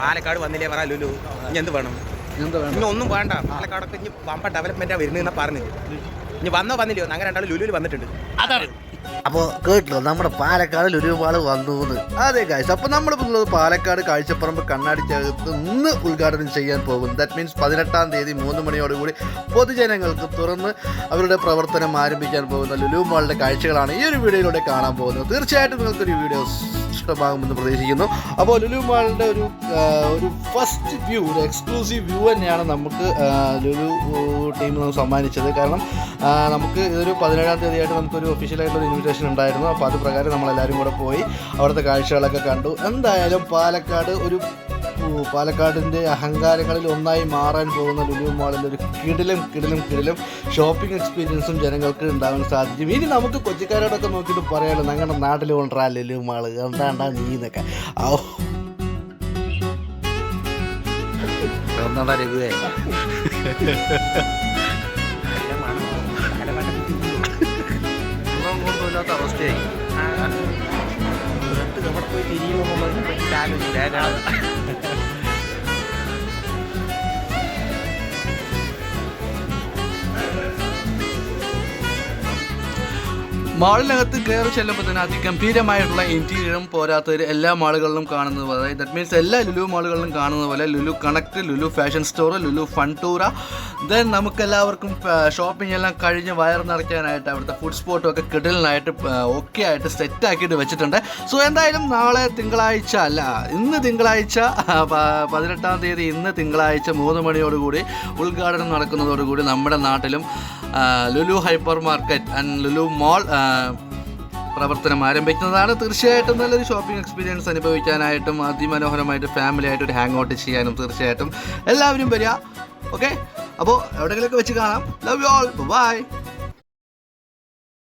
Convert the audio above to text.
പാലക്കാട് വന്നില്ലേ പറ ലുലു ഇനി എന്ത് വേണം? ഇനി ഒന്നും വേണ്ട. പാലക്കാടൊക്കെ ഇനി വമ്പ ഡെവലപ്മെന്റാണ് വരുന്നതെന്നാ പറഞ്ഞു. ഇനി വന്നില്ലയോ? അങ്ങനെ രണ്ടാളും ലുലുവിൽ വന്നിട്ടുണ്ട്. അതാണ്. അപ്പോൾ കേട്ടില്ലോ നമ്മുടെ പാലക്കാട് ലുലു മാൾ വന്നു എന്ന്. അതെ ഗൈസ്, അപ്പോൾ നമ്മളിപ്പോൾ ഉള്ളത് പാലക്കാട് കാഴ്ചപ്പറമ്പ് കണ്ണാടിക്കകത്ത് ഇന്ന് ഉദ്ഘാടനം ചെയ്യാൻ പോകുന്നു. ദാറ്റ് മീൻസ് 18-ാം തീയതി 3 മണിയോടുകൂടി പൊതുജനങ്ങൾക്ക് തുറന്ന് അവരുടെ പ്രവർത്തനം ആരംഭിക്കാൻ പോകുന്ന ലുലു മാളിൻ്റെ കാഴ്ചകളാണ് ഈ ഒരു വീഡിയോയിലൂടെ കാണാൻ പോകുന്നത്. തീർച്ചയായിട്ടും നിങ്ങൾക്കൊരു വീഡിയോ ഇഷ്ടമാകുമെന്ന് പ്രതീക്ഷിക്കുന്നു. അപ്പോൾ ലുലു മാളിൻ്റെ ഒരു ഫസ്റ്റ് വ്യൂ, ഒരു എക്സ്ക്ലൂസീവ് വ്യൂ തന്നെയാണ് നമുക്ക് ലുലു ടീം സമ്മാനിച്ചത്. കാരണം നമുക്ക് ഇതൊരു 17-ാം തീയതിയായിട്ട് നമുക്കൊരു ഒഫീഷ്യലായിട്ടുള്ള ഇൻവിറ്റേഷൻ ഉണ്ടായിരുന്നു. അപ്പോൾ അത് പ്രകാരം നമ്മളെല്ലാവരും കൂടെ പോയി അവിടുത്തെ കാഴ്ചകളൊക്കെ കണ്ടു. എന്തായാലും പാലക്കാടിൻ്റെ അഹങ്കാരങ്ങളിൽ ഒന്നായി മാറാൻ പോകുന്ന ലുലു മാളിൽ ഒരു കിടിലും ഷോപ്പിംഗ് എക്സ്പീരിയൻസും ജനങ്ങൾക്ക് ഉണ്ടാവാൻ സാധിക്കും. ഇനി നമുക്ക് കൊച്ചിക്കാരോടൊക്കെ നോക്കിയിട്ട് പറയാമല്ലോ, ഞങ്ങളുടെ നാട്ടിൽ കൊണ്ടുവരാ ലുലു മാള് എന്താണ്ടാ നീ എന്നൊക്കെ. എന്താണ്ടാ രഘുവേ ില്ലാത്ത അവസ്ഥയായി. അവിടെ പോയി തിരിയുമെന്നുള്ളത് മാളിനകത്ത് കയറി ചെല്ലുമ്പോൾ തന്നെ അതിഗംഭീരമായിട്ടുള്ള ഇൻറ്റീരിയറും പോരാത്തവർ എല്ലാ മാളുകളിലും കാണുന്നത് പോലെ, ദാറ്റ് മീൻസ് എല്ലാ ലുലു മാളുകളിലും കാണുന്നത് പോലെ Lulu connect, Lulu fashion store, Lulu Funtura, then നമുക്കെല്ലാവർക്കും ഷോപ്പിംഗ് എല്ലാം കഴിഞ്ഞ് വയർ നിറയ്ക്കാനായിട്ട് അവിടുത്തെ ഫുഡ് സ്പോട്ടും ഒക്കെ കിടലിനായിട്ട് ഒക്കെ ആയിട്ട് സെറ്റാക്കിയിട്ട് വെച്ചിട്ടുണ്ട്. സോ എന്തായാലും ഇന്ന് തിങ്കളാഴ്ച 18-ാം തീയതി ഇന്ന് തിങ്കളാഴ്ച 3 മണിയോടുകൂടി ഉദ്ഘാടനം നടക്കുന്നതോടുകൂടി നമ്മുടെ നാട്ടിലും Lulu hyper market and Lulu mall പ്രവർത്തനം ആരംഭിക്കുന്നതാണ്. തീർച്ചയായിട്ടും നല്ലൊരു ഷോപ്പിംഗ് എക്സ്പീരിയൻസ് അനുഭവിക്കാനായിട്ടും അതിമനോഹരമായിട്ട് ഫാമിലി ആയിട്ട് ഒരു ഹാങ് ഔട്ട് ചെയ്യാനും തീർച്ചയായിട്ടും എല്ലാവരും വരിക. ഓക്കെ, അപ്പോൾ എവിടെയെങ്കിലുമൊക്കെ വെച്ച് കാണാം. Love you all, by.